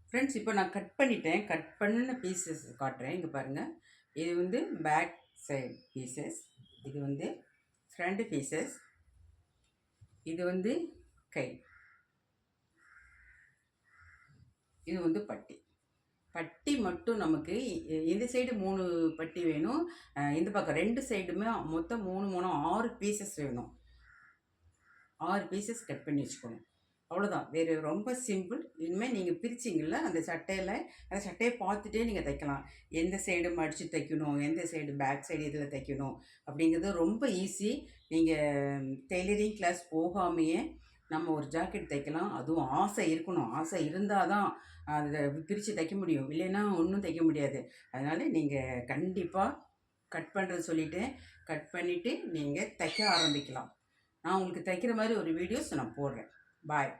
Friends, இப்போ நான் cut பண்ணிட்டேன். கட் பண்ணின பீசஸ் காட்டுறேன். இங்கே பாருங்கள். இது வந்து பேக் சைடு பீசஸ், இது வந்து ஃப்ரண்ட் பீசஸ், இது வந்து கை, இது வந்து பட்டி. பட்டி மட்டும் நமக்கு இந்த சைடு 3 பட்டி வேணும். இந்த பக்கம் 2 சைடுமே மொத்தம் 3 6 பீசஸ் வேணும். 6 பீசஸ் கட் பண்ணி வச்சுக்கணும். அவ்வளோதான். வேறு ரொம்ப சிம்பிள். இனிமேல் நீங்கள் பிரிச்சிங்கள்ல அந்த சட்டையை பார்த்துட்டே நீங்கள் தைக்கலாம். எந்த சைடு மடித்து தைக்கணும், எந்த சைடு பேக் சைடு இதில் தைக்கணும் அப்படிங்கிறது ரொம்ப ஈஸி. நீங்கள் டெய்லரிங் கிளாஸ் போகாமையே நம்ம ஒரு ஜாக்கெட் தைக்கலாம். அதுவும் ஆசை இருக்கணும். ஆசை இருந்தால் தான் அதை பிரித்து தைக்க முடியும். இல்லைன்னா ஒன்றும் தைக்க முடியாது. அதனால் நீங்கள் கண்டிப்பாக கட் பண்ணுறது சொல்லிவிட்டேன். கட் பண்ணிவிட்டு நீங்கள் தைக்க ஆரம்பிக்கலாம். நான் உங்களுக்கு தைக்கிற மாதிரி ஒரு வீடியோஸ் நான் போடுறேன். பாய்.